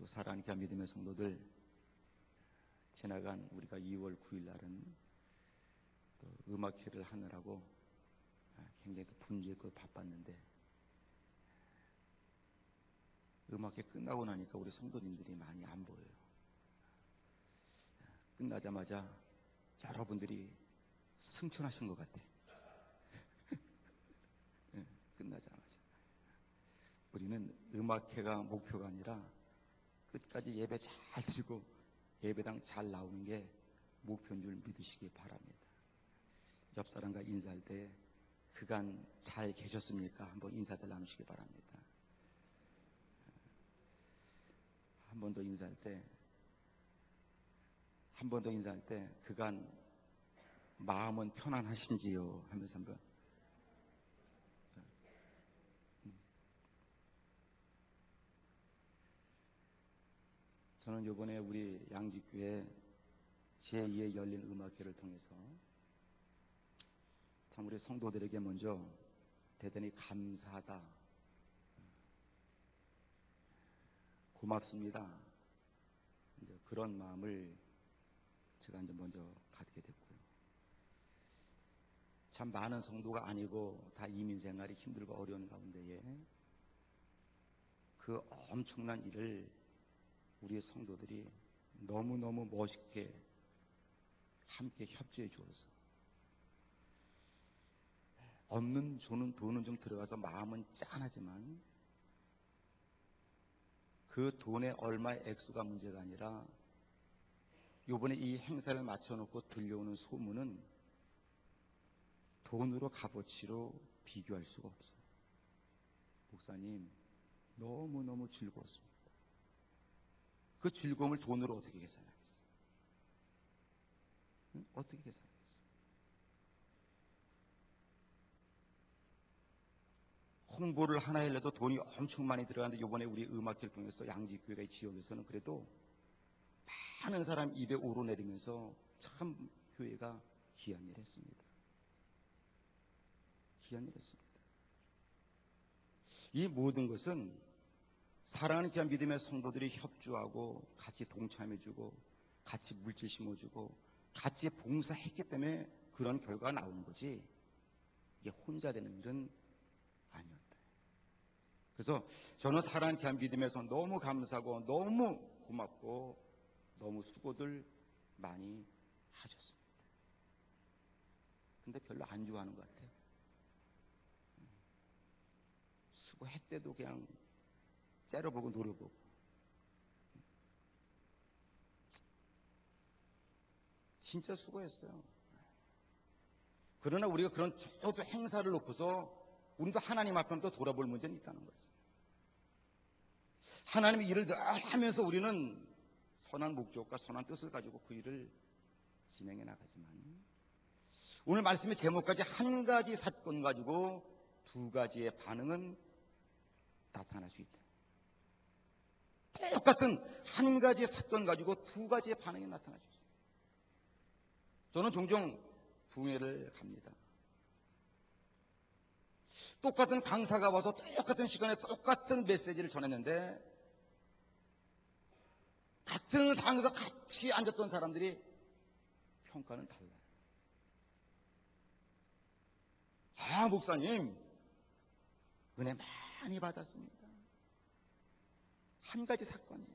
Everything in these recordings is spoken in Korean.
사랑하는 귀한 믿음의 성도들, 지나간 우리가 2월 9일 날은 또 음악회를 하느라고 굉장히 분주했고 바빴는데, 음악회 끝나고 나니까 우리 성도님들이 많이 안 보여요. 끝나자마자 여러분들이 승천하신 것 같아. 끝나자마자. 우리는 음악회가 목표가 아니라 끝까지 예배 잘 드리고 예배당 잘 나오는 게 목표인 줄 믿으시기 바랍니다. 옆 사람과 인사할 때 그간 잘 계셨습니까? 한번 인사들 나누시기 바랍니다. 한 번 더 인사할 때 그간 마음은 편안하신지요? 하면서 한번. 저는 이번에 우리 양지교회 제2의 열린 음악회를 통해서 참 우리 성도들에게 먼저 대단히 감사하다, 고맙습니다, 이제 그런 마음을 제가 이제 먼저 갖게 됐고요. 참 많은 성도가 아니고 다 이민 생활이 힘들고 어려운 가운데에 그 엄청난 일을 우리 성도들이 너무너무 멋있게 함께 협조해 주어서, 없는 조는 돈은 좀 들어가서 마음은 짠하지만 그 돈의 얼마의 액수가 문제가 아니라 이번에 이 행사를 맞춰놓고 들려오는 소문은 돈으로 값어치로 비교할 수가 없어요. 목사님, 너무너무 즐거웠습니다. 그 즐거움을 돈으로 어떻게 계산하겠어요? 어떻게 계산하겠어요? 홍보를 하나 하려도 돈이 엄청 많이 들어가는데, 이번에 우리 음악회를 통해서 양지교회가 지역에서는 그래도 많은 사람 입에 오르내리면서 참 교회가 귀한 일 했습니다. 귀한 일 했습니다. 이 모든 것은 사랑하는 귀한 믿음의 성도들이 협조하고 같이 동참해주고 같이 물질 심어주고 같이 봉사했기 때문에 그런 결과가 나오는 거지, 이게 혼자 되는 일은 아니었다. 그래서 저는 사랑하는 귀한 믿음의 성도 너무 감사하고 너무 고맙고 너무 수고들 많이 하셨습니다. 근데 별로 안 좋아하는 것 같아요. 수고했대도 그냥 째려보고 노려보고. 진짜 수고했어요. 그러나 우리가 그런 저도 행사를 놓고서 우리도 하나님 앞에 돌아볼 문제는 있다는 거죠. 하나님의 일을 늘 하면서 우리는 선한 목적과 선한 뜻을 가지고 그 일을 진행해 나가지만, 오늘 말씀의 제목까지 한 가지 사건 가지고 두 가지의 반응은 나타날 수 있다. 똑같은 한 가지 사건 가지고 두 가지의 반응이 나타날 수 있어요. 저는 종종 부흥회를 갑니다. 똑같은 강사가 와서 똑같은 시간에 똑같은 메시지를 전했는데, 같은 상에서 같이 앉았던 사람들이 평가는 달라요. 목사님, 은혜 많이 받았습니다. 한 가지 사건이에요.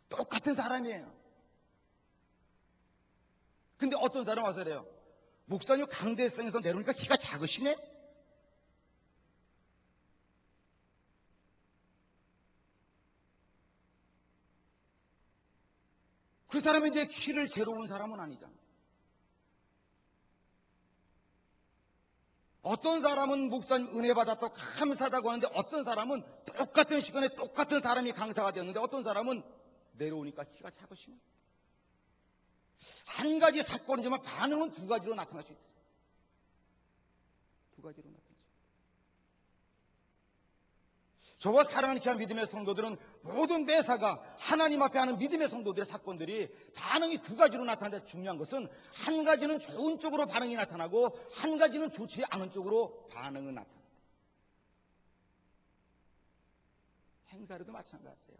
똑같은 사람이에요. 근데 어떤 사람 와서 그래요. 목사님, 강대성에서 내려오니까 키가 작으시네? 그 사람이 내 키를 재러온 사람은 아니잖아. 어떤 사람은 목사님 은혜 받았다고 감사하다고 하는데, 어떤 사람은 똑같은 시간에 똑같은 사람이 강사가 되었는데 어떤 사람은 내려오니까 키가 작으시네. 한 가지 사건이지만 반응은 두 가지로 나타날 수 있다. 두 가지로 나타날 수 있다. 저와 사랑하는 귀한 믿음의 성도들은 모든 매사가 하나님 앞에 하는 믿음의 성도들의 사건들이 반응이 두 가지로 나타나는데, 중요한 것은 한 가지는 좋은 쪽으로 반응이 나타나고 한 가지는 좋지 않은 쪽으로 반응은 나타난다. 행사로도 마찬가지예요.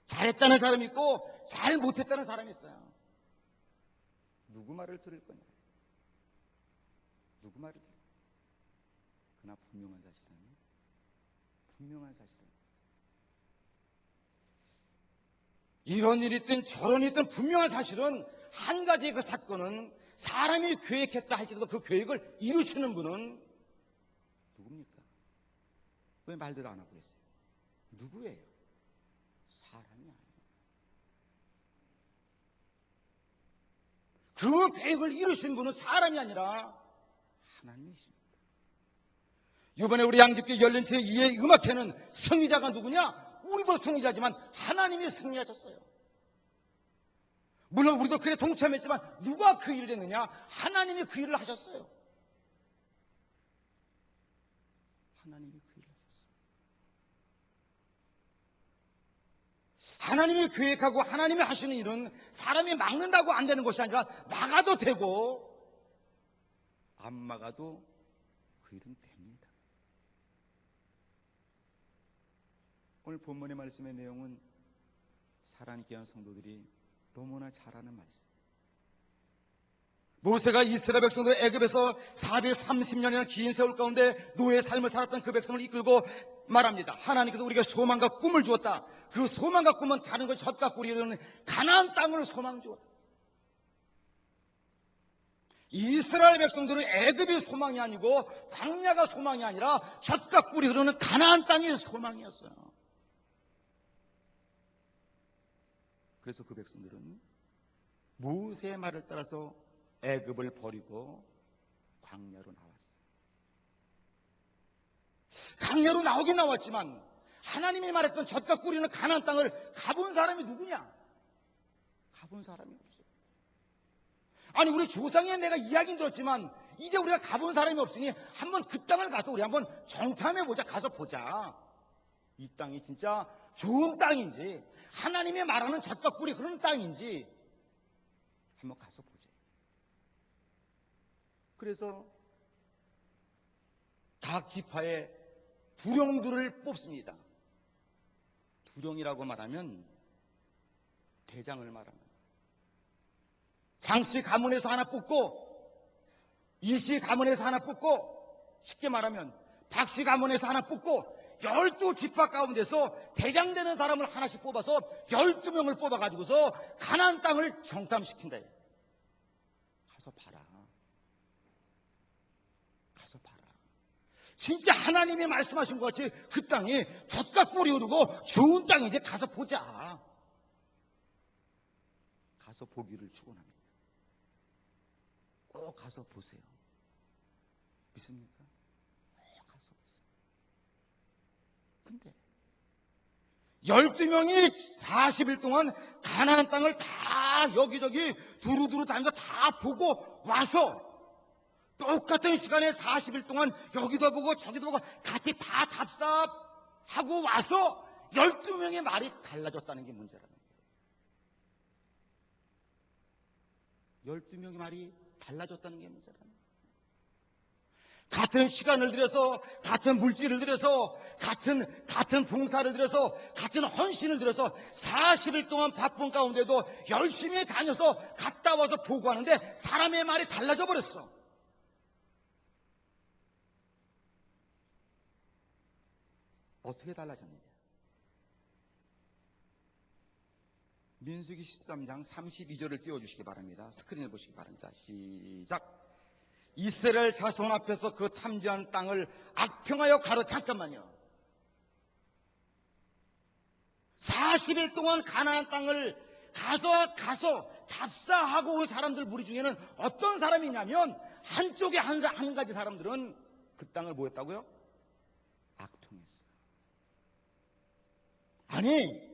잘했다는 사람이 있고 잘 못했다는 사람이 있어요. 누구 말을 들을 거냐? 누구 말을 들을 거냐? 그러나 분명한 사실은 이런 일이 있든 저런 일이 있든 분명한 사실은 한 가지의 그 사건은 사람이 계획했다 할지라도 그 계획을 이루시는 분은 누굽니까? 왜 말들 안 하고 계세요? 누구예요? 사람이 아니에요. 그 계획을 이루신 분은 사람이 아니라 하나님이십니다. 이번에 우리 양집교 열린 제2의 음악회는 승리자가 누구냐? 우리도 승리자지만 하나님이 승리하셨어요. 물론 우리도 그에 동참했지만 누가 그 일을 했느냐? 하나님이 그 일을 하셨어요. 하나님이 그 일을 하셨어요. 하나님이 계획하고 하나님이 하시는 일은 사람이 막는다고 안 되는 것이 아니라 막아도 되고 안 막아도 그 일은 됩니다. 오늘 본문의 말씀의 내용은 사랑있게 하는 성도들이 너무나 잘 아는 말씀. 모세가 이스라엘 백성들을 애굽에서 430년이나 긴 세월 가운데 노예의 삶을 살았던 그 백성을 이끌고 말합니다. 하나님께서 우리에게 소망과 꿈을 주었다. 그 소망과 꿈은 다른 것 젖과 꿀이 흐르는 가나안 땅을 소망 주었다. 이스라엘 백성들은 애굽이 소망이 아니고 광야가 소망이 아니라 젖과 꿀이 흐르는 가나안 땅이 소망이었어요. 그래서 그 백성들은 모세의 말을 따라서 애굽을 버리고 광야로 나왔어요. 광야로 나오긴 나왔지만 하나님이 말했던 젖과 꿀이는 가나안 땅을 가본 사람이 누구냐? 가본 사람이 없어요. 아니 우리 조상의 내가 이야기는 들었지만 이제 우리가 가본 사람이 없으니 한번 그 땅을 가서 우리 한번 정탐해보자. 가서 보자. 이 땅이 진짜 좋은 땅인지 하나님이 말하는 젖과 꿀이 흐르는 땅인지 한번 가서 보자. 그래서 각 지파의 두령들을 뽑습니다. 두령이라고 말하면 대장을 말합니다. 장씨 가문에서 하나 뽑고 이씨 가문에서 하나 뽑고 쉽게 말하면 박씨 가문에서 하나 뽑고 12지파 가운데서 대장되는 사람을 하나씩 뽑아서 12명을 뽑아가지고서 가나안 땅을 정탐시킨다. 가서 봐라. 가서 봐라. 진짜 하나님이 말씀하신 것 같이 그 땅이 젖과 꿀이 흐르고 좋은 땅인지 가서 보자. 가서 보기를 축원합니다. 꼭 가서 보세요. 믿습니까? 꼭 가서 보세요. 근데 12명이 40일 동안 가나안 땅을 다 여기저기 두루두루 다니면서 다 보고 와서 똑같은 시간에 40일 동안 여기도 보고 저기도 보고 같이 다 답사하고 와서 12명의 말이 달라졌다는 게 문제라는 거예요. 12명의 말이 달라졌다는 게 문제라는 거예요. 같은 시간을 들여서 같은 물질을 들여서 같은 봉사를 들여서 같은 헌신을 들여서 40일 동안 바쁜 가운데도 열심히 다녀서 갔다 와서 보고 하는데 사람의 말이 달라져 버렸어. 어떻게 달라졌느냐? 민수기 13장 32절을 띄워주시기 바랍니다. 스크린을 보시기 바랍니다. 시작. 이스라엘 자손 앞에서 그 탐지한 땅을 악평하여 가로. 잠깐만요. 40일 동안 가나안 땅을 가서 답사하고 온 사람들 무리 중에는 어떤 사람이 있냐면 한쪽에 한 가지 사람들은 그 땅을 뭐 했다고요? 악평했어요. 아니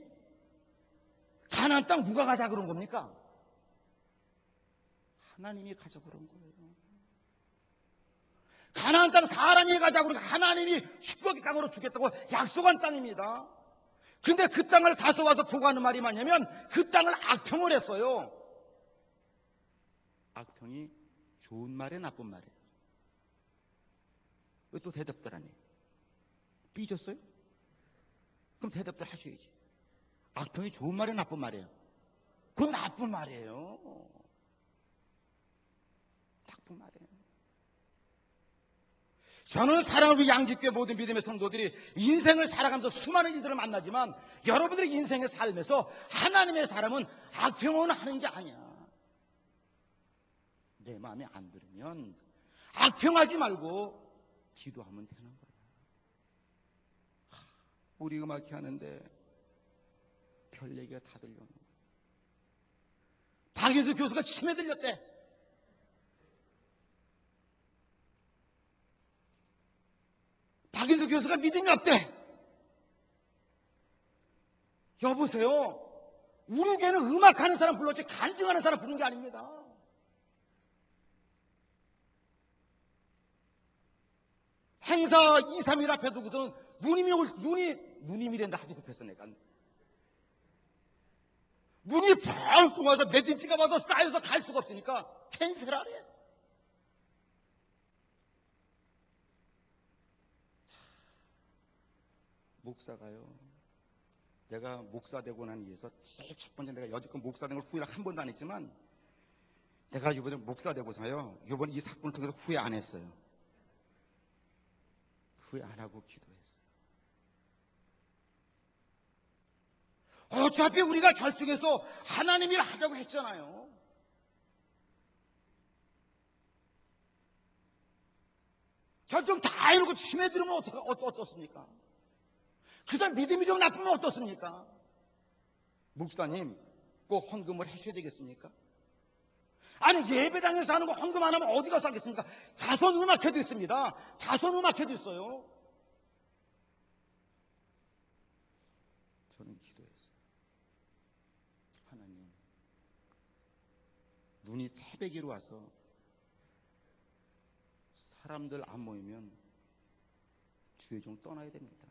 가나안 땅 누가 가자 그런 겁니까? 하나님이 가자 그런 거예요. 가나안 땅 사람이 가자 그러고 하나님이 축복의 땅으로 주겠다고 약속한 땅입니다. 근데 그 땅을 가서 와서 보고 하는 말이 뭐냐면 그 땅을 악평을 했어요. 악평이 좋은 말에 나쁜 말에. 왜 또 대답들 하니? 삐졌어요? 그럼 대답들 하셔야지. 악평이 좋은 말이에요, 나쁜 말이에요? 그건 나쁜 말이에요. 나쁜 말이에요. 저는 사랑을 양직교회 모든 믿음의 성도들이 인생을 살아가면서 수많은 이들을 만나지만 여러분들의 인생의 삶에서 하나님의 사람은 악평은 하는 게 아니야. 내 마음에 안 들으면 악평하지 말고 기도하면 되는 거야. 우리 음악회 하는데 별 얘기가 다 들려오는 거야. 박인수 교수가 치매 들렸대. 박인수 교수가 믿음이 없대. 여보세요. 우리 교회는 음악하는 사람 불렀지 간증하는 사람 부른 게 아닙니다. 행사 2, 3일 앞에 두고서는 누님이란다 하도 급했어 내가. 눈이 펑펑 와서 몇 인치가 와서 쌓여서 갈 수가 없으니까 캔슬하래. 목사가요. 내가 목사 되고 난 이에서 제일 첫 번째 내가 여지껏 목사 된 걸 후회를 한 번도 안 했지만 내가 이번에 목사 되고서요. 이번에 이 사건을 통해서 후회 안 했어요. 후회 안 하고 기도했어요. 어차피 우리가 결정해서 하나님 일 하자고 했잖아요. 결정 다 해놓고 치매 들으면 어떻습니까? 그 사람 믿음이 좀 나쁘면 어떻습니까? 목사님 꼭 헌금을 하셔야 되겠습니까? 아니 예배당에서 하는 거 헌금 안 하면 어디 가서 하겠습니까? 자선음악회도 있습니다. 자선음악회도 있어요. 저는 기도했어요. 하나님 눈이 태백이로 와서 사람들 안 모이면 주의 종 떠나야 됩니다.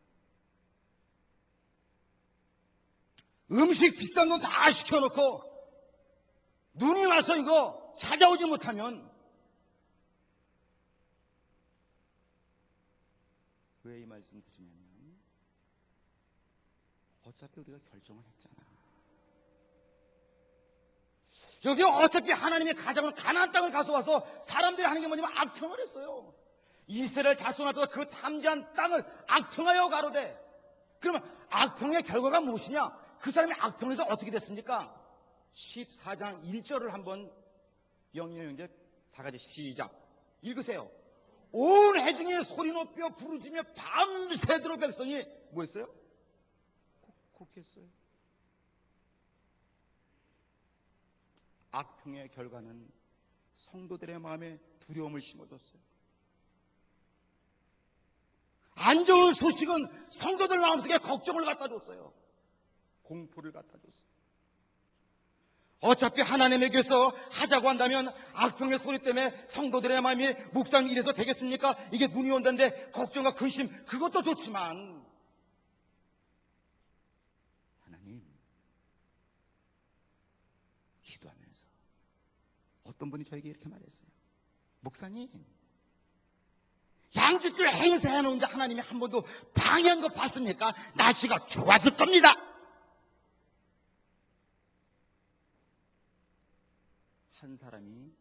음식 비싼 거 다 시켜놓고 눈이 와서 이거 찾아오지 못하면 왜 이 말씀 드리냐면 어차피 우리가 결정을 했잖아. 여기 어차피 하나님의 가정을 가나안 땅을 가서 와서 사람들이 하는 게 뭐냐면 악평을 했어요. 이스라엘 자손 앞에서 그 탐지한 땅을 악평하여 가로되. 그러면 악평의 결과가 무엇이냐? 그 사람이 악평에서 어떻게 됐습니까? 14장 1절을 한번 영영 형제 다 같이 시작 읽으세요. 온 회중이 소리 높여 부르짖며 밤새도록 백성이 뭐 했어요? 곡했어요. 악평의 결과는 성도들의 마음에 두려움을 심어줬어요. 안 좋은 소식은 성도들 마음속에 걱정을 갖다 줬어요. 공포를 갖다 줬어요. 어차피 하나님에게서 하자고 한다면 악평의 소리 때문에 성도들의 마음이 목사님 이래서 되겠습니까? 이게 눈이 온다는데 걱정과 근심 그것도 좋지만 하나님 기도하면서 어떤 분이 저에게 이렇게 말했어요. 목사님 양집교회 행사해놓은 하나님이 한 번도 방해한 거 봤습니까? 날씨가 좋았을 겁니다. 한 사람이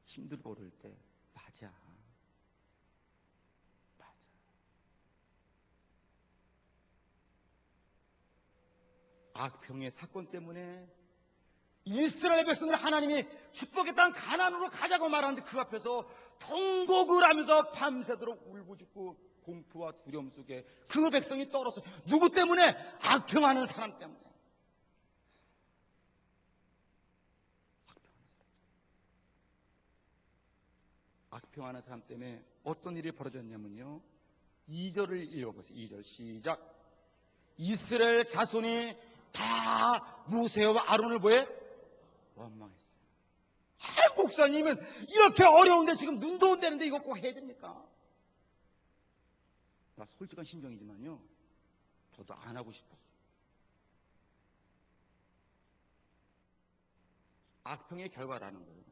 힘들고 그럴 때 맞아. 악평의 사건 때문에 이스라엘 백성을 하나님이 축복의 땅 가나안으로 가자고 말하는데 그 앞에서 통곡을 하면서 밤새도록 울부짖고 공포와 두려움 속에 그 백성이 떨었어요. 누구 때문에? 악평하는 사람 때문에. 악평하는 사람 때문에 어떤 일이 벌어졌냐면요. 2절을 읽어보세요. 2절 시작. 이스라엘 자손이 다 모세와 아론을 뭐해? 원망했어요. 목사님은 이렇게 어려운데 지금 눈도 온다는데 이거 꼭 해야 됩니까? 나 솔직한 심정이지만요. 저도 안 하고 싶었어요. 악평의 결과라는 거예요.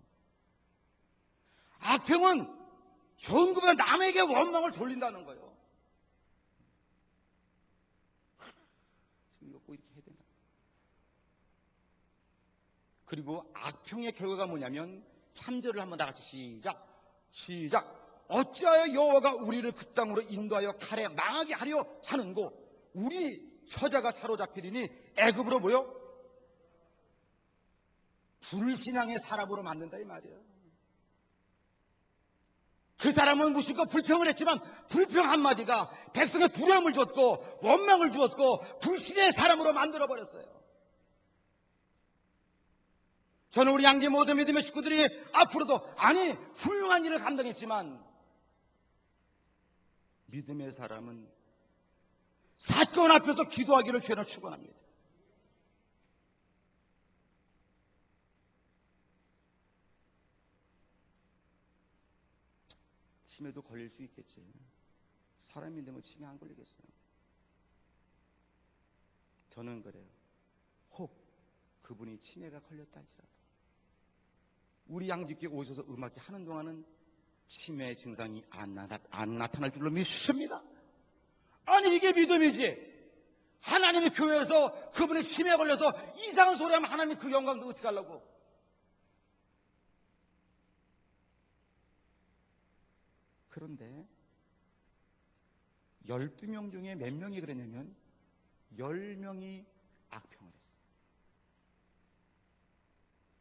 악평은 좋은 것보다 남에게 원망을 돌린다는 거예요. 그리고 악평의 결과가 뭐냐면 3절을 한번 다 같이 시작. 어찌하여 여호와가 우리를 그 땅으로 인도하여 칼에 망하게 하려 하는고 우리 처자가 사로잡히리니 애굽으로 뭐요? 불신앙의 사람으로 만든다 이 말이에요. 그 사람은 무심코 불평을 했지만 불평 한마디가 백성의 두려움을 줬고 원망을 주었고 불신의 사람으로 만들어버렸어요. 저는 우리 양재 모든 믿음의 식구들이 앞으로도 훌륭한 일을 감당했지만 믿음의 사람은 사건 앞에서 기도하기를 죄를 축원합니다. 치매도 걸릴 수 있겠지. 사람인데 뭐 치매 안 걸리겠어요. 저는 그래요. 혹 그분이 치매가 걸렸다 할지라도 우리 양집게 오셔서 음악회 하는 동안은 치매 증상이 안 나타날 줄로 믿습니다. 아니 이게 믿음이지. 하나님의 교회에서 그분이 치매에 걸려서 이상한 소리 하면 하나님이 그 영광도 어떻게 하려고. 그런데 12명 중에 몇 명이 그랬냐면 10명이 악평을 했어요.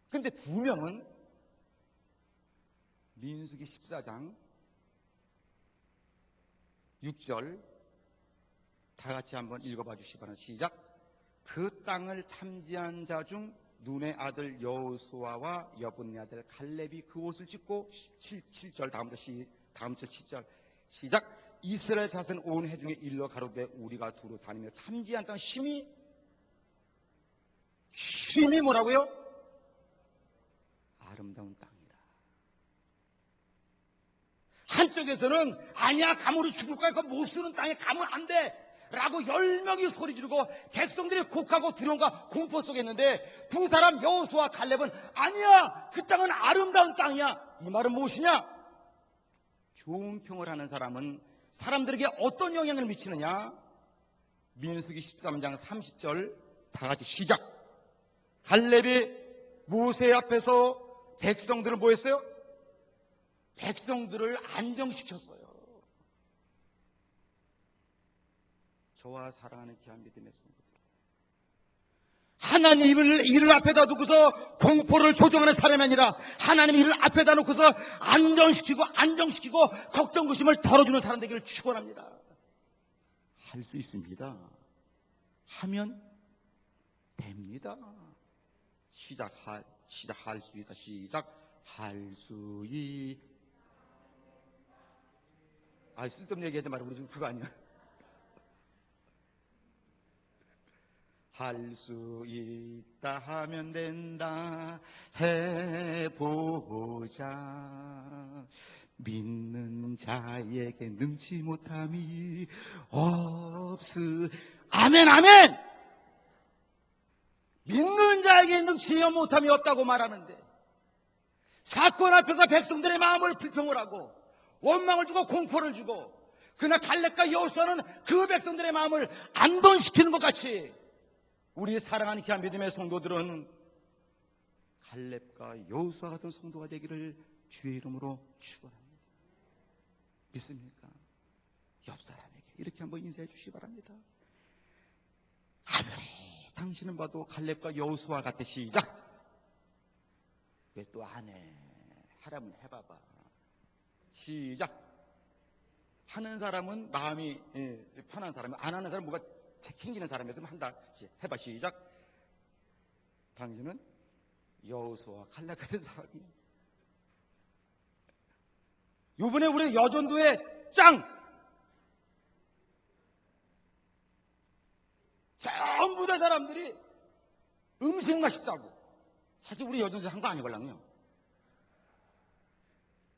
근데 2명은 민수기 14장 6절 다 같이 한번 읽어봐 주시기 바랍니다. 시작. 그 땅을 탐지한 자 중 눈의 아들 여호수아와 여분의 아들 갈렙이 그 옷을 찢고 7절 다음 절 7절 시작. 이스라엘 자손 온 회중에 일러 가로되 우리가 두루 다니며 탐지한 땅 심히 뭐라고요? 아름다운 땅이라. 한쪽에서는 아니야 가물이 죽을 거야. 그거 못 쓰는 땅에 가면 안 돼 라고 10명이 소리 지르고 백성들이 곡하고 두려움과 공포 속에 있는데 두 사람 여호수아와 갈렙은 아니야 그 땅은 아름다운 땅이야. 이 말은 무엇이냐? 좋은 평을 하는 사람은 사람들에게 어떤 영향을 미치느냐? 민수기 13장 30절 다 같이 시작. 갈렙이 모세 앞에서 백성들을 뭐 했어요? 백성들을 안정시켰어요. 저와 사랑하는 귀한 믿음의 성도들, 하나님의 일을 앞에다 두고서 공포를 조종하는 사람이 아니라 하나님의 일을 앞에다 놓고서 안정시키고 걱정구심을 덜어주는 사람 되기를 축원합니다. 할 수 있습니다. 하면 됩니다. 시작할 수 있다. 할 수 있다. 쓸데없는 얘기하지 말고 우리 지금 그거 아니야. 할 수 있다 하면 된다 해보자. 믿는 자에게 능치 못함이 없으. 아멘. 믿는 자에게 능치 못함이 없다고 말하는데 사건 앞에서 백성들의 마음을 불평을 하고 원망을 주고 공포를 주고 그러나 갈렙과 여호수아는 그 백성들의 마음을 안동시키는 것 같이 우리 사랑하는 귀한 믿음의 성도들은 갈렙과 여호수아 같은 성도가 되기를 주의 이름으로 축원합니다. 믿습니까? 옆 사람에게 이렇게 한번 인사해 주시기 바랍니다. 아무리 당신은 봐도 갈렙과 여호수아 같듯이 시작. 왜 또 안 해? 하라면 해봐봐. 시작. 하는 사람은 마음이 편한 사람이, 안 하는 사람은 뭐가 챙기는 사람이라도 한다. 해봐. 시작. 당신은 여호수아와 갈렙 같은 사람이야. 요번에 우리 여전도의 전부 다 사람들이 음식 맛있다고. 사실 우리 여전도 한 거 아니걸랑요.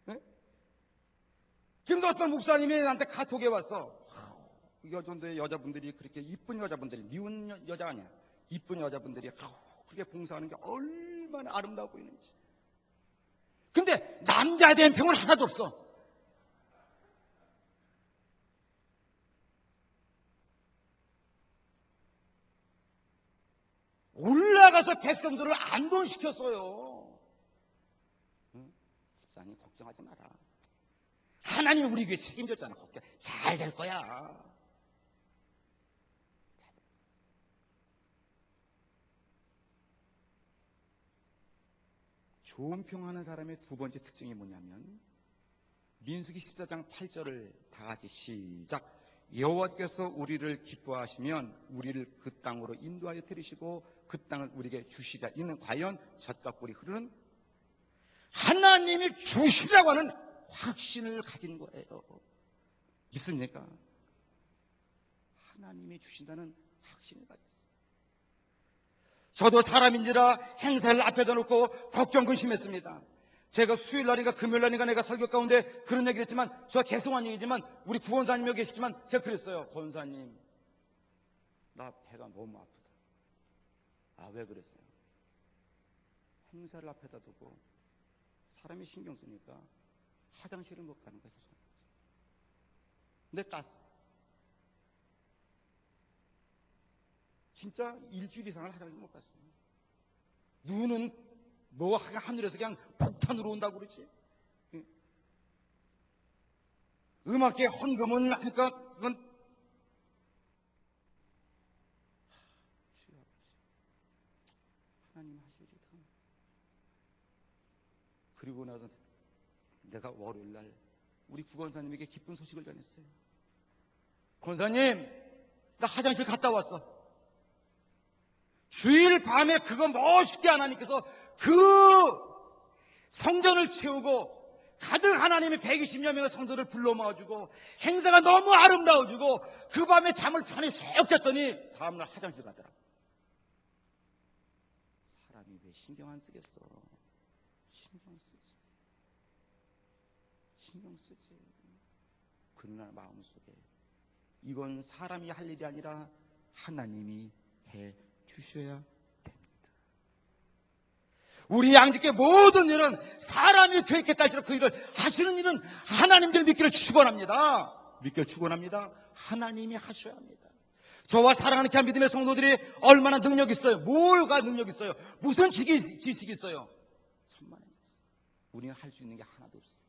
네? 지금도 어떤 목사님이 나한테 카톡에 왔어. 여전도의 여자분들이 그렇게 이쁜 여자분들이, 미운 여자 아니야. 이쁜 여자분들이 그렇게 봉사하는 게 얼마나 아름다워 보이는지. 근데 남자에 대한 평은 하나도 없어. 올라가 나가서 백성들을 안동시켰어요. 응? 집사님 걱정하지 마라. 하나님 우리 교회 책임졌잖아. 걱정 잘 될 거야. 좋은 평하는 사람의 두 번째 특징이 뭐냐면 민수기 14장 8절을 다 같이 시작. 여호와께서 우리를 기뻐하시면 우리를 그 땅으로 인도하여 데리시고 그 땅을 우리에게 주시리라. 이는 과연 젖과 꿀이 흐르는 하나님이 주시라고 하는 확신을 가진 거예요. 믿습니까? 하나님이 주신다는 확신을 가졌어요. 저도 사람인지라 행사를 앞에다 놓고 걱정 근심했습니다. 제가 수요일날인가 금요일날인가 내가 설교 가운데 그런 얘기를 했지만 저 죄송한 얘기지만 우리 구원사님 여기 계시지만 제가 그랬어요. 권사님 나 배가 너무 아프다. 아, 왜 그랬어요? 행사를 앞에다 두고 사람이 신경 쓰니까 화장실을 못 가는 거죠. 근데 땄어. 진짜 일주일 이상을 화장실 못 갔어요. 눈은 뭐 하늘에서 그냥 폭탄으로 온다고 그러지. 음악계 헌금은 하니까 그건 하나님 하시지. 그리고 나서 내가 월요일날 우리 구권사님에게 기쁜 소식을 전했어요. 권사님 나 화장실 갔다 왔어. 주일 밤에 그거 멋있게 하나님께서 그 성전을 채우고 가득 하나님이 120여 명의 성도를 불러 모아주고 행사가 너무 아름다워지고 그 밤에 잠을 편히 쏙 잤더니 다음날 화장실 가더라. 사람이 왜 신경 안 쓰겠어? 신경 쓰지. 그러나 마음속에 이건 사람이 할 일이 아니라 하나님이 해 주셔야 됩니다. 우리 양직의 모든 일은 사람이 되겠다 할지라도 그 일을 하시는 일은 하나님들 믿기를 축원합니다. 믿기를 축원합니다. 하나님이 하셔야 합니다. 저와 사랑하는 귀한 믿음의 성도들이 얼마나 능력이 있어요? 뭘가 능력이 있어요? 무슨 지식이 있어요? 천만에 있어요. 우리는 할 수 있는 게 하나도 없어요.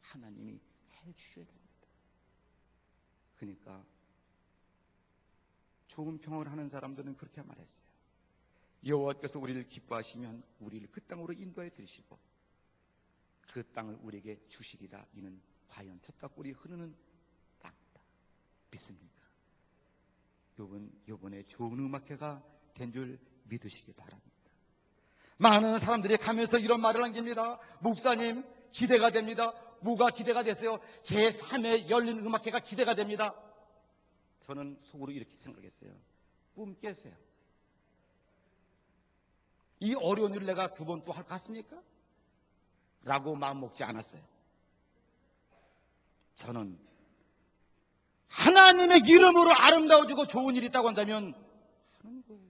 하나님이 해 주셔야 됩니다. 그러니까 좋은 평을 하는 사람들은 그렇게 말했어요. 여호와께서 우리를 기뻐하시면 우리를 그 땅으로 인도해 드리시고 그 땅을 우리에게 주시리라. 이는 과연 젖과 꿀이 흐르는 땅이다. 믿습니까? 요번에 좋은 음악회가 된 줄 믿으시기 바랍니다. 많은 사람들이 가면서 이런 말을 남깁니다. 목사님 기대가 됩니다. 뭐가 기대가 됐어요? 제3회 열린 음악회가 기대가 됩니다. 저는 속으로 이렇게 생각했어요. 꿈 깨세요. 이 어려운 일을 내가 두 번 또 할 것 같습니까? 라고 마음 먹지 않았어요. 저는 하나님의 이름으로 아름다워지고 좋은 일이 있다고 한다면 하는 거예요.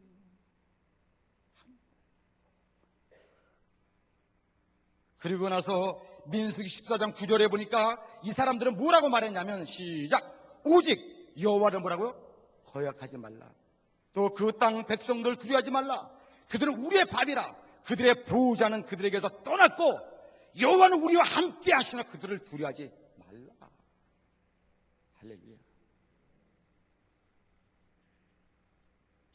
그리고 나서 민수기 14장 9절에 보니까 이 사람들은 뭐라고 말했냐면 시작. 오직 여호와를 뭐라고요? 거역하지 말라. 또 그 땅 백성들 두려워하지 말라. 그들은 우리의 밥이라. 그들의 보호자는 그들에게서 떠났고 여호와는 우리와 함께 하시나 그들을 두려워하지 말라. 할렐루야.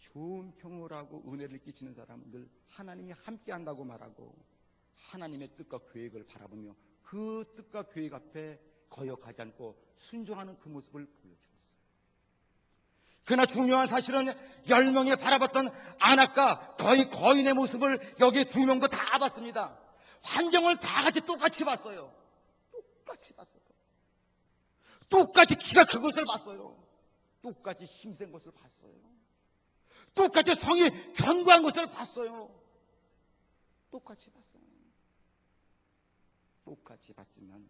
좋은 평화라고 은혜를 끼치는 사람들 하나님이 함께 한다고 말하고 하나님의 뜻과 계획을 바라보며 그 뜻과 계획 앞에 거역하지 않고 순종하는 그 모습을 보여주었어요. 그러나 중요한 사실은 10명이 바라봤던 안악과 거인의 모습을 여기 2명도 다 봤습니다. 환경을 다 같이 똑같이 봤어요. 똑같이 봤어요. 똑같이 키가 큰 것을 봤어요. 똑같이 힘센 것을 봤어요. 똑같이 성이 견고한 것을 봤어요. 똑같이 봤어요. 똑같이 봤지만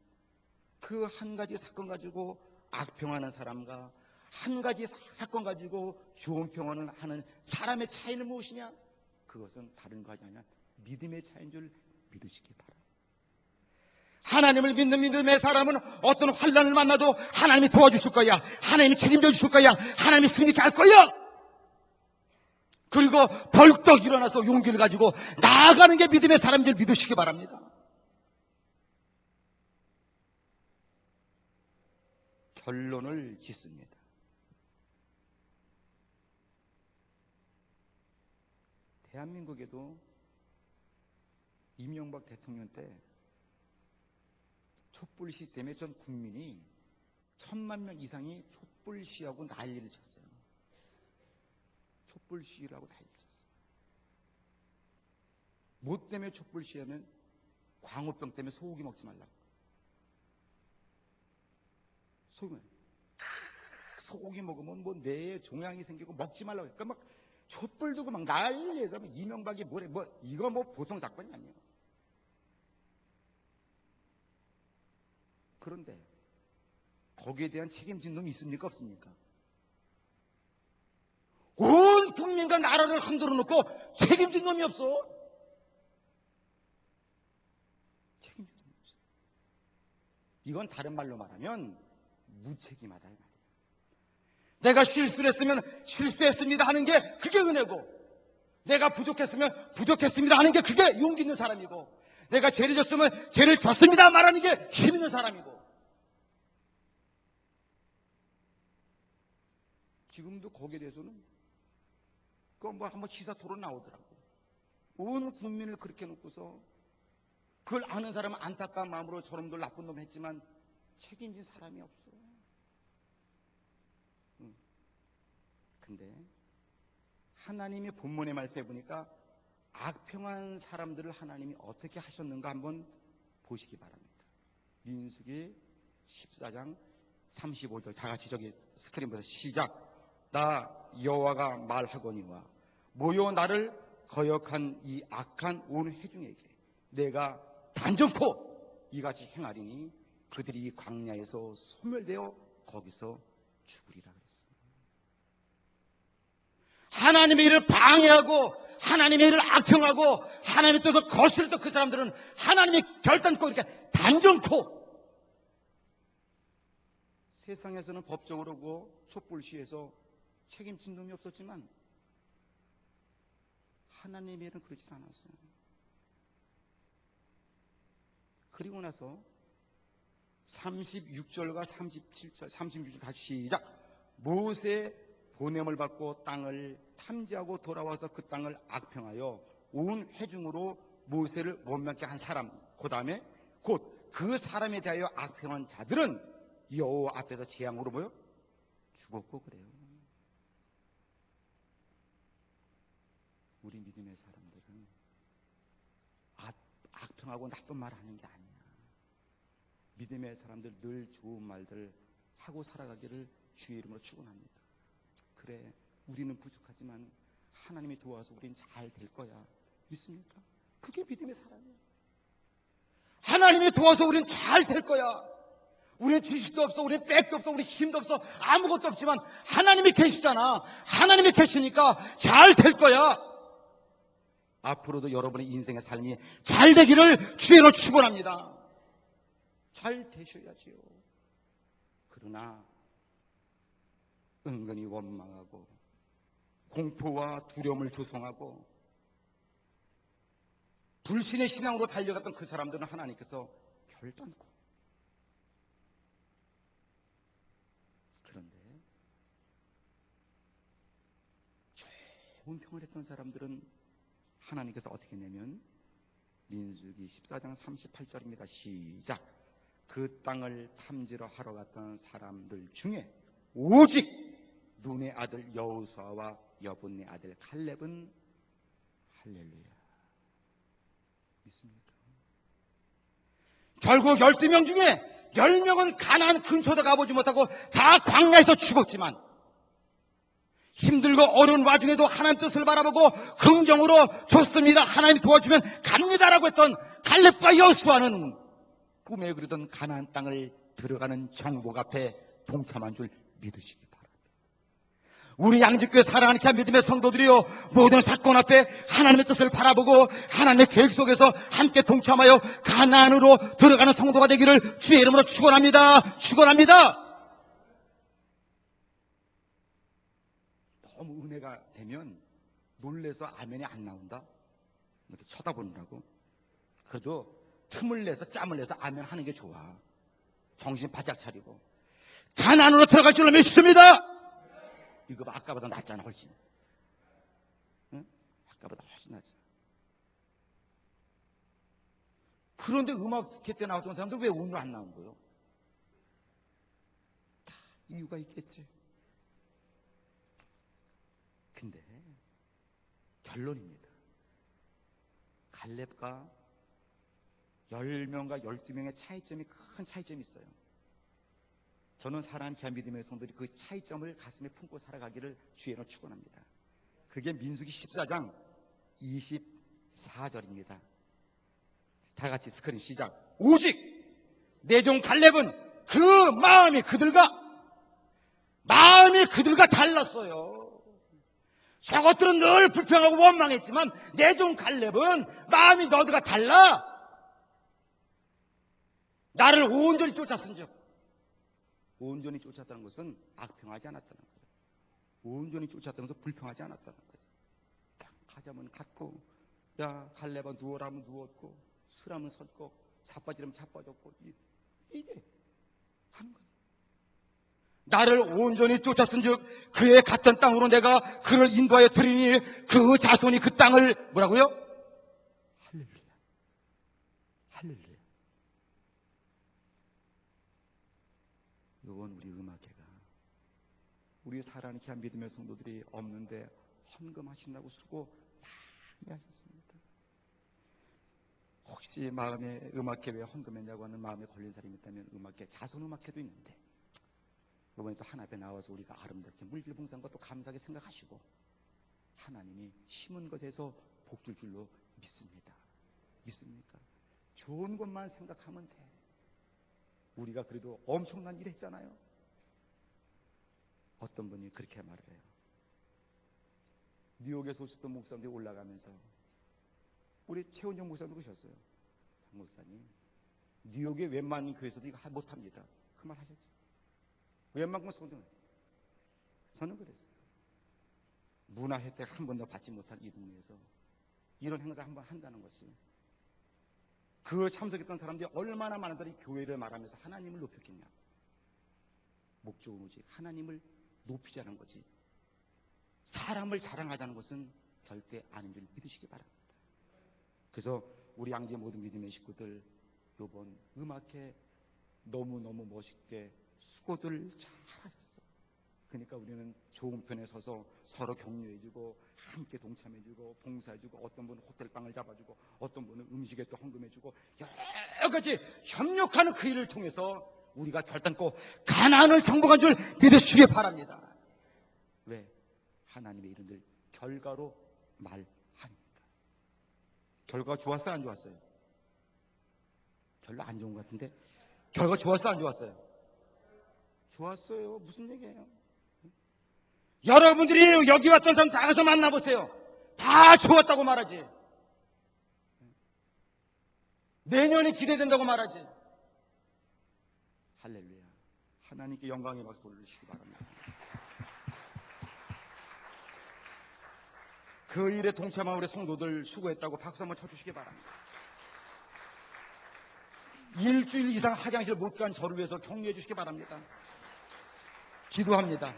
그 한 가지 사건 가지고 악평하는 사람과 한 가지 사건 가지고 좋은 평안을 하는 사람의 차이는 무엇이냐? 그것은 다른 것이 아니라 믿음의 차이인 줄 믿으시기 바랍니다. 하나님을 믿는 믿음의 사람은 어떤 환난을 만나도 하나님이 도와주실 거야. 하나님이 책임져 주실 거야. 하나님이 승리케 할 거야. 그리고 벌떡 일어나서 용기를 가지고 나아가는 게 믿음의 사람들 믿으시기 바랍니다. 결론을 짓습니다. 대한민국에도 이명박 대통령 때 촛불시 때문에 전 국민이 1,000만 명 이상이 촛불시하고 난리를 쳤어요. 촛불시라고 난리를 쳤어요. 뭐 때문에 촛불시하면 광우병 때문에 소고기 먹지 말라고. 소고기 먹으면 뭐 뇌에 종양이 생기고 먹지 말라고. 그러니까 막 촛불 두고 막 난리에서 이명박이 뭐래, 이거 보통 사건이 아니에요. 그런데 거기에 대한 책임진 놈이 있습니까? 없습니까? 온 국민과 나라를 흔들어 놓고 책임진 놈이 없어. 책임진 놈이 없어. 이건 다른 말로 말하면 무책임하다 이 말이에요. 내가 실수를 했으면 실수했습니다 하는 게 그게 은혜고, 내가 부족했으면 부족했습니다 하는 게 그게 용기 있는 사람이고, 내가 죄를 졌으면 죄를 졌습니다 말하는 게 힘 있는 사람이고. 지금도 거기에 대해서는 그거 뭐 한번 시사 토론 나오더라고. 온 국민을 그렇게 놓고서 그걸 아는 사람은 안타까운 마음으로 저놈들 나쁜 놈 했지만 책임진 사람이 없어. 근데 하나님이 본문의 말씀에 보니까 악평한 사람들을 하나님이 어떻게 하셨는가 한번 보시기 바랍니다. 민수기 14장 35절 다 같이 저기 스크린 보세요. 시작. 나 여호와가 말하거니와 모여 나를 거역한 이 악한 온 회중에게 내가 단정코 이같이 행하리니 그들이 광야에서 소멸되어 거기서 죽으리라 그랬습니다. 하나님의 일을 방해하고 하나님의 일을 악평하고 하나님의 뜻을 거스르던 그 사람들은 하나님이 결단코 이렇게 단정코, 세상에서는 법적으로 그 촛불시에서 책임진 놈이 없었지만 하나님의 일은 그렇지 않았어요. 그리고 나서 36절과 37절, 36절 다시 시작. 모세 보냄을 받고 땅을 탐지하고 돌아와서 그 땅을 악평하여 온 회중으로 모세를 원망케 한 사람, 그 다음에 곧 그 사람에 대하여 악평한 자들은 여호와 앞에서 재앙으로 뭐요? 죽었고 그래요. 우리 믿음의 사람들은 악평하고 나쁜 말 하는 게 아니야. 믿음의 사람들 늘 좋은 말들 하고 살아가기를 주의 이름으로 축원합니다. 그래, 우리는 부족하지만 하나님이 도와서 우리는 잘 될 거야. 믿습니까? 그게 믿음의 사람이에요. 하나님이 도와서 우리는 잘 될 거야. 우리는 지식도 없어, 우리는 백도 없어, 우리 힘도 없어, 아무것도 없지만 하나님이 계시잖아. 하나님이 계시니까 잘 될 거야. 앞으로도 여러분의 인생의 삶이 잘 되기를 주의로 축원합니다. 잘 되셔야지요. 그러나 은근히 원망하고 공포와 두려움을 조성하고 불신의 신앙으로 달려갔던 그 사람들은 하나님께서 결단코. 그런데 좋은 평을 했던 사람들은 하나님께서 어떻게 했냐면 민수기 14장 38절입니다. 시작. 그 땅을 탐지러 하러 갔던 사람들 중에 오직 눈의 아들 여호수아와 여분의 아들 갈렙은 할렐루야. 믿습니까? 결국 12명 중에 10명은 가나안 근처도 가보지 못하고 다 광야에서 죽었지만 힘들고 어려운 와중에도 하나님 뜻을 바라보고 긍정으로 좋습니다, 하나님 도와주면 갑니다라고 했던 갈렙과 여호수아는 꿈에 그리던 가나안 땅을 들어가는 정복 앞에 동참한 줄 믿으시기 바랍니다. 우리 양직교회 사랑하는 믿음의 성도들이요, 모든 사건 앞에 하나님의 뜻을 바라보고 하나님의 계획 속에서 함께 동참하여 가나안으로 들어가는 성도가 되기를 주의 이름으로 축원합니다. 축원합니다. 너무 은혜가 되면 놀래서 아멘이 안 나온다? 이렇게 쳐다보느라고. 그래도 틈을 내서 짬을 내서 아멘 하는 게 좋아. 정신 바짝 차리고. 가나안으로 들어갈 줄로 믿습니다. 이거 봐, 아까보다 낫잖아, 훨씬. 응? 아까보다 훨씬 낫잖아. 그런데 음악회 때 나왔던 사람들 왜 오늘 안 나온 거예요? 다 이유가 있겠지. 근데 결론입니다. 갈렙과 10명과 12명의 차이점이 큰 차이점이 있어요. 저는 사랑하는 귀한 믿음의 성도들이 그 차이점을 가슴에 품고 살아가기를 주의로 축원합니다. 그게 민수기 14장 24절입니다. 다 같이 스크린 시작. 오직 내 종 갈렙은 그 마음이 그들과 달랐어요. 저것들은 늘 불평하고 원망했지만 내 종 갈렙은 마음이 너희들과 달라. 나를 온전히 쫓았은즉. 온전히 쫓았다는 것은 악평하지 않았다는 거예요. 온전히 쫓았다는 것은 불평하지 않았다는 거예요. 가자면 갔고, 야 갈렙아 누워라면 누웠고, 서라면 섰고, 자빠지라면 자빠졌고, 이게 하는 거예요. 나를 온전히 쫓았은즉 그의 갔던 땅으로 내가 그를 인도하여 드리니 그 자손이 그 땅을 뭐라고요? 할렐루야. 할렐루야. 이건 우리 음악회가 우리 사랑하는 귀한 믿음의 성도들이 없는데 헌금하신다고 수고 많이 하셨습니다. 혹시 마음에 음악회 왜 헌금했냐고 하는 마음에 걸린 사람이 있다면 음악회, 자선음악회도 있는데 이번에 또 하나 앞에 나와서 우리가 아름답게 물질 봉사한 것도 감사하게 생각하시고 하나님이 심은 것에서 복 줄 줄로 믿습니다. 믿습니까? 좋은 것만 생각하면 돼. 우리가 그래도 엄청난 일 했잖아요. 어떤 분이 그렇게 말을 해요. 뉴욕에서 오셨던 목사님들이 올라가면서 우리 최원정 목사님도 그러셨어요. 장 목사님, 뉴욕의 웬만한 교회에서도 이거 못합니다. 그 말 하셨죠. 웬만큼 소중해요. 저는 그랬어요. 문화 혜택 한 번도 받지 못한 이 동네에서 이런 행사 한 번 한다는 것이 그 참석했던 사람들이 얼마나 많은 사람이 교회를 말하면서 하나님을 높였겠냐. 목적은 오직 하나님을 높이자는 거지. 사람을 자랑하자는 것은 절대 아닌 줄 믿으시기 바랍니다. 그래서 우리 양재 모든 믿음의 식구들 이번 음악회 너무너무 멋있게 수고들 잘하셨어요. 그러니까 우리는 좋은 편에 서서 서로 격려해주고 함께 동참해주고 봉사해주고 어떤 분은 호텔방을 잡아주고 어떤 분은 음식에 또 헌금해주고 여러 가지 협력하는 그 일을 통해서 우리가 결단코 가나안을 정복한 줄 믿으시기 바랍니다. 왜? 하나님의 이름들 결과로 말하니까. 결과가 좋았어요? 안 좋았어요? 별로 안 좋은 것 같은데 결과 좋았어요? 안 좋았어요? 좋았어요. 무슨 얘기예요? 여러분들이 여기 왔던 사람 다 가서 만나보세요. 다 좋았다고 말하지. 내년이 기대된다고 말하지. 할렐루야. 하나님께 영광의 박수 올리시기 바랍니다. 그 일에 동참한 우리 성도들 수고했다고 박수 한번 쳐주시기 바랍니다. 일주일 이상 화장실 못 간 저를 위해서 격려해 주시기 바랍니다. 기도합니다.